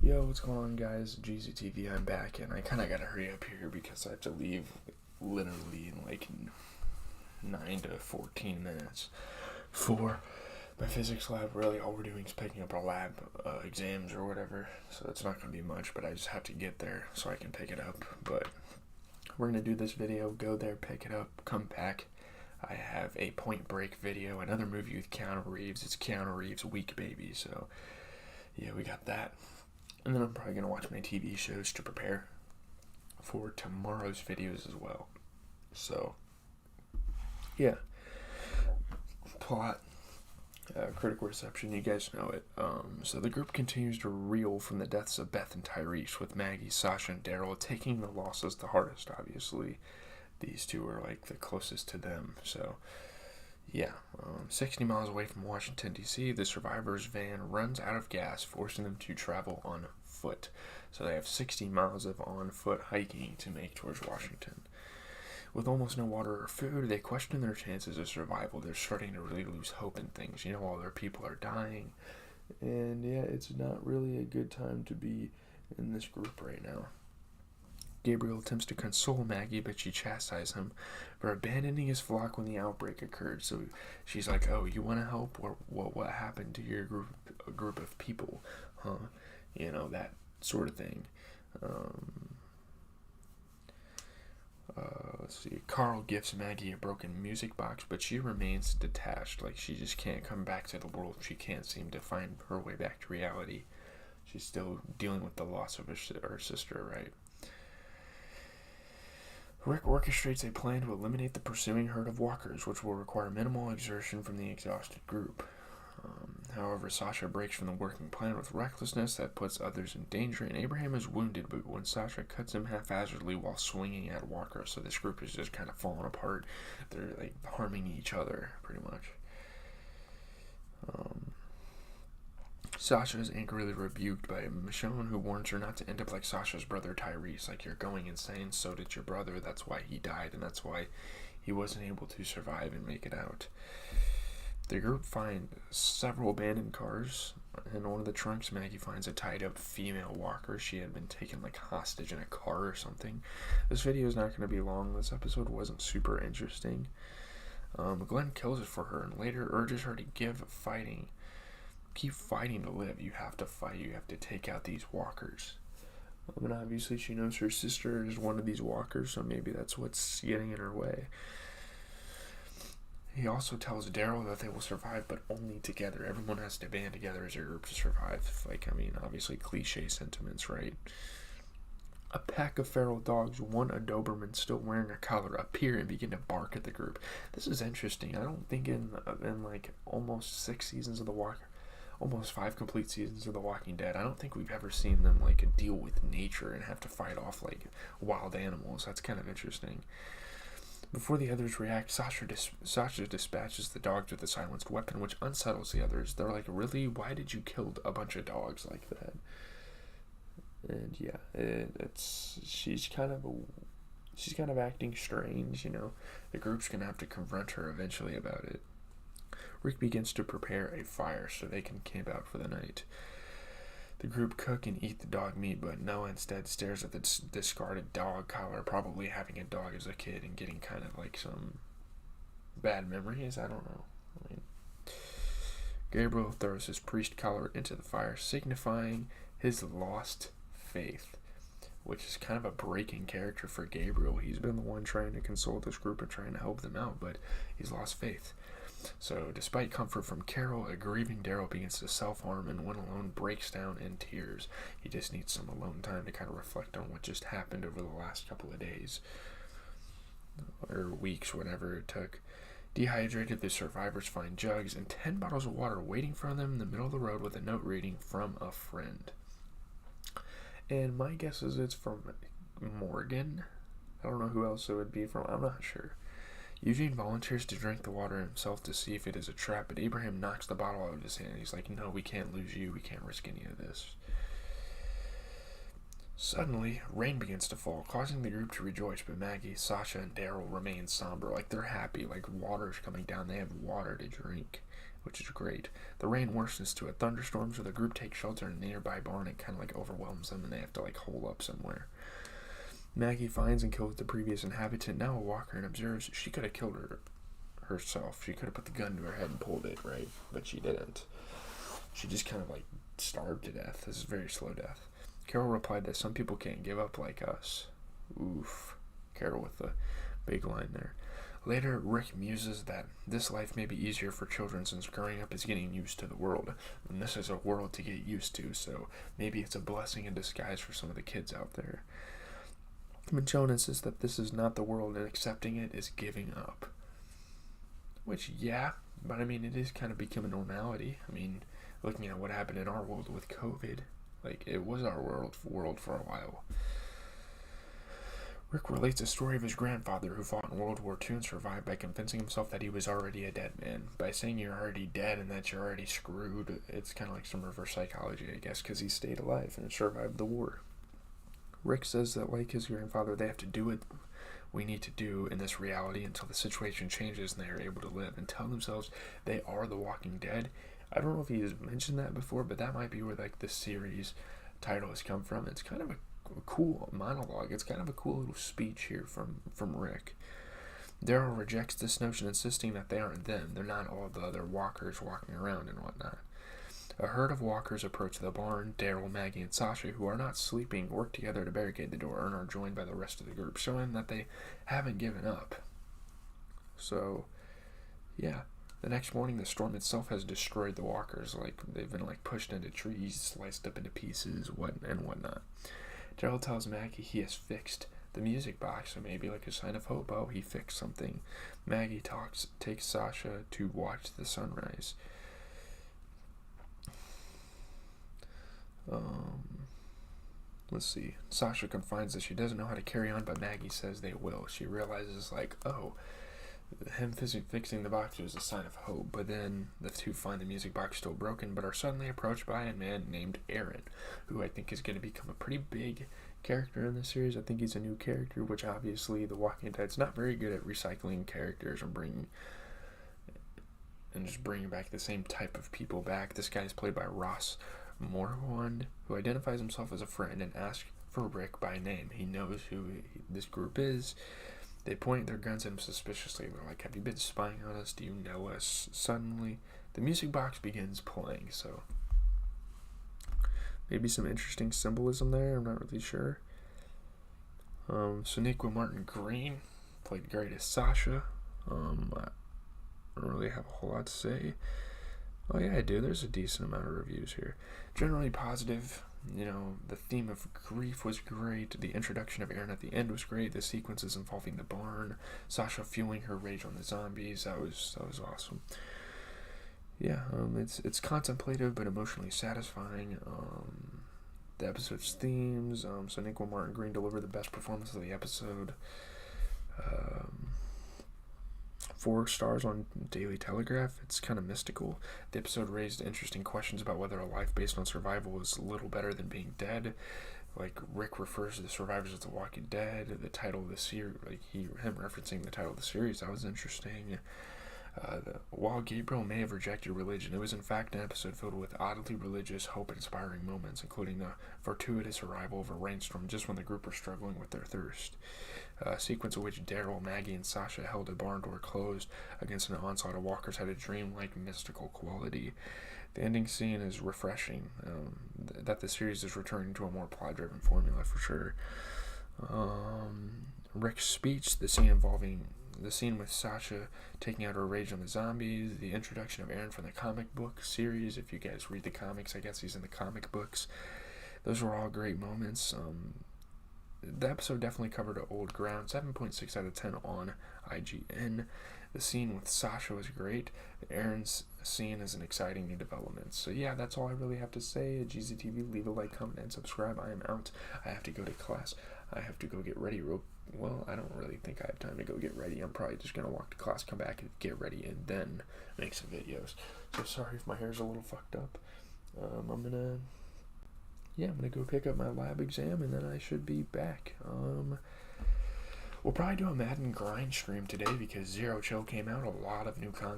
Yo, what's going on, guys? GZTV, I'm back, and I kind of gotta hurry up here because I have to leave literally in like 9 to 14 minutes for my physics lab. Really, all we're doing is picking up our lab exams or whatever, so it's not gonna be much, but I just have to get there so I can pick it up. But we're gonna do this video, go there, pick it up, come back. I have a Point Break video, another movie with Keanu Reeves. It's Keanu Reeves' Weak Baby, so yeah, we got that. And then I'm probably going to watch my TV shows to prepare for tomorrow's videos as well. So, yeah. Plot. Critical reception, you guys know it. So the group continues to reel from the deaths of Beth and Tyrese, with Maggie, Sasha, and Daryl taking the losses the hardest, obviously. These two are like the closest to them, so... Yeah, 60 miles away from Washington, D.C., the survivors' van runs out of gas, forcing them to travel on foot. So they have 60 miles of on-foot hiking to make towards Washington. With almost no water or food, they question their chances of survival. They're starting to really lose hope in things. All their people are dying. And yeah, it's not really a good time to be in this group right now. Gabriel attempts to console Maggie, but she chastises him for abandoning his flock when the outbreak occurred. So she's like, "Oh, you want to help? What happened to your group of people? Huh? That sort of thing." Let's see. Carl gives Maggie a broken music box, but she remains detached. Like, she just can't come back to the world. She can't seem to find her way back to reality. She's still dealing with the loss of her sister, right? Rick orchestrates a plan to eliminate the pursuing herd of walkers, which will require minimal exertion from the exhausted group. However, Sasha breaks from the working plan with recklessness that puts others in danger, and Abraham is wounded when Sasha cuts him haphazardly while swinging at Walker. So this group is just kind of falling apart. They're like harming each other, pretty much. Sasha is angrily rebuked by Michonne, who warns her not to end up like Sasha's brother Tyrese. Like, you're going insane, so did your brother. That's why he died, and that's why he wasn't able to survive and make it out. The group find several abandoned cars. In one of the trunks, Maggie finds a tied-up female walker. She had been taken like hostage in a car or something. This video is not going to be long. This episode wasn't super interesting. Glenn kills it for her and later urges her to keep fighting to live. You have to fight. You have to take out these walkers. And obviously she knows her sister is one of these walkers, so maybe that's what's getting in her way. He also tells Daryl that they will survive, but only together. Everyone has to band together as a group to survive. Obviously cliche sentiments, right? A pack of feral dogs, one a Doberman still wearing a collar, appear and begin to bark at the group. This is interesting. I don't think in like almost 6 seasons of almost 5 complete seasons of The Walking Dead, I don't think we've ever seen them like deal with nature and have to fight off like wild animals. That's kind of interesting. Before the others react, Sasha dispatches the dogs with a silenced weapon, which unsettles the others. They're like, "Really? Why did you kill a bunch of dogs like that?" And yeah, she's kind of acting strange. The group's gonna have to confront her eventually about it. Rick begins to prepare a fire so they can camp out for the night. The group cook and eat the dog meat, but Noah instead stares at the discarded dog collar, probably having a dog as a kid and getting kind of like some bad memories. I don't know. Gabriel throws his priest collar into the fire, signifying his lost faith, which is kind of a breaking character for Gabriel. He's been the one trying to console this group and trying to help them out, but he's lost faith. So, despite comfort from Carol, a grieving Daryl begins to self-harm and when alone breaks down in tears. He just needs some alone time to kind of reflect on what just happened over the last couple of days. Or weeks, whatever it took. Dehydrated, the survivors find jugs and 10 bottles of water waiting for them in the middle of the road with a note reading from a friend. And my guess is it's from Morgan. I don't know who else it would be from. I'm not sure. Eugene volunteers to drink the water himself to see if it is a trap, but Abraham knocks the bottle out of his hand. He's like, "No, we can't lose you. We can't risk any of this." Suddenly, rain begins to fall, causing the group to rejoice, but Maggie, Sasha, and Daryl remain somber. Like, they're happy. Like, water's coming down. They have water to drink. which is great. The rain worsens to a thunderstorm, so the group takes shelter in a nearby barn and kind of like overwhelms them, and they have to like hole up somewhere. Maggie finds and kills the previous inhabitant, now a walker, and observes she could have killed her herself. She could have put the gun to her head and pulled it, right? But she didn't. She just kind of like starved to death. This is a very slow death. Carol replied that some people can't give up like us. Oof. Carol with the big line there. Later, Rick muses that this life may be easier for children since growing up is getting used to the world. And this is a world to get used to, so maybe it's a blessing in disguise for some of the kids out there. Michonne insists that this is not the world and accepting it is giving up. Which, yeah, but I mean, it is kind of becoming normality. I mean, looking at what happened in our world with COVID, like, it was our world for a while. Rick relates a story of his grandfather who fought in World War II and survived by convincing himself that he was already a dead man. By saying you're already dead and that you're already screwed, it's kind of like some reverse psychology, I guess, because he stayed alive and survived the war. Rick says that, like his grandfather, they have to do what we need to do in this reality until the situation changes and they are able to live and tell themselves they are the Walking Dead. I don't know if he has mentioned that before, but that might be where like the series title has come from. It's kind of a cool monologue. It's kind of a cool little speech here from Rick. Daryl rejects this notion, insisting that they aren't them. They're not all the other walkers walking around and whatnot. A herd of walkers approach the barn. Daryl, Maggie, and Sasha, who are not sleeping, work together to barricade the door and are joined by the rest of the group, showing that they haven't given up. So, yeah. The next morning, the storm itself has destroyed the walkers. Like, they've been like pushed into trees, sliced up into pieces, and whatnot. Daryl tells Maggie he has fixed the music box, so maybe like a sign of hope. Oh, he fixed something. Maggie takes Sasha to watch the sunrise. Let's see. Sasha confides that she doesn't know how to carry on, but Maggie says they will. She realizes, like, oh, him fixing the box was a sign of hope. But then the two find the music box still broken, but are suddenly approached by a man named Aaron, who I think is going to become a pretty big character in this series. I think he's a new character, which obviously The Walking Dead's not very good at recycling characters and just bringing back the same type of people back. This guy is played by Ross Morwand, who identifies himself as a friend and asks for Rick by name. He knows who this group is. They point their guns at him suspiciously. They're like, have you been spying on us? Do you know us? Suddenly, the music box begins playing, so maybe some interesting symbolism there. I'm not really sure. Sonequa Martin Green played great as Sasha. I don't really have a whole lot to say. Oh yeah, I do. There's a decent amount of reviews here. Generally positive. You know, the theme of grief was great. The introduction of Aaron at the end was great. The sequences involving the barn, Sasha fueling her rage on the zombies, that was awesome. Yeah, it's contemplative but emotionally satisfying. The episode's themes. Sonequa Martin Green delivered the best performance of the episode. 4 stars on Daily Telegraph. It's kind of mystical. The episode raised interesting questions about whether a life based on survival is little better than being dead. Like, Rick refers to the survivors as the Walking Dead. The title of the series, like him referencing the title of the series, that was interesting. While Gabriel may have rejected religion, it was in fact an episode filled with oddly religious, hope-inspiring moments, including the fortuitous arrival of a rainstorm just when the group were struggling with their thirst. A sequence in which Daryl, Maggie, and Sasha held a barn door closed against an onslaught of walkers had a dreamlike, mystical quality. The ending scene is refreshing, that the series is returning to a more plot-driven formula for sure. Rick's speech, the scene with Sasha taking out her rage on the zombies, the introduction of Aaron from the comic book series. If you guys read the comics, I guess he's in the comic books. Those were all great moments. The episode definitely covered old ground. 7.6 out of 10 on IGN. The scene with Sasha was great. Aaron's scene is an exciting new development. So yeah, that's all I really have to say. GZTV, leave a like, comment, and subscribe. I am out. I have to go to class. I have to go get ready well, I don't really think I have time to go get ready. I'm probably just going to walk to class, come back, and get ready, and then make some videos. So sorry if my hair's a little fucked up. I'm going to go pick up my lab exam, and then I should be back. We'll probably do a Madden grind stream today because Zero Chill came out. A lot of new content.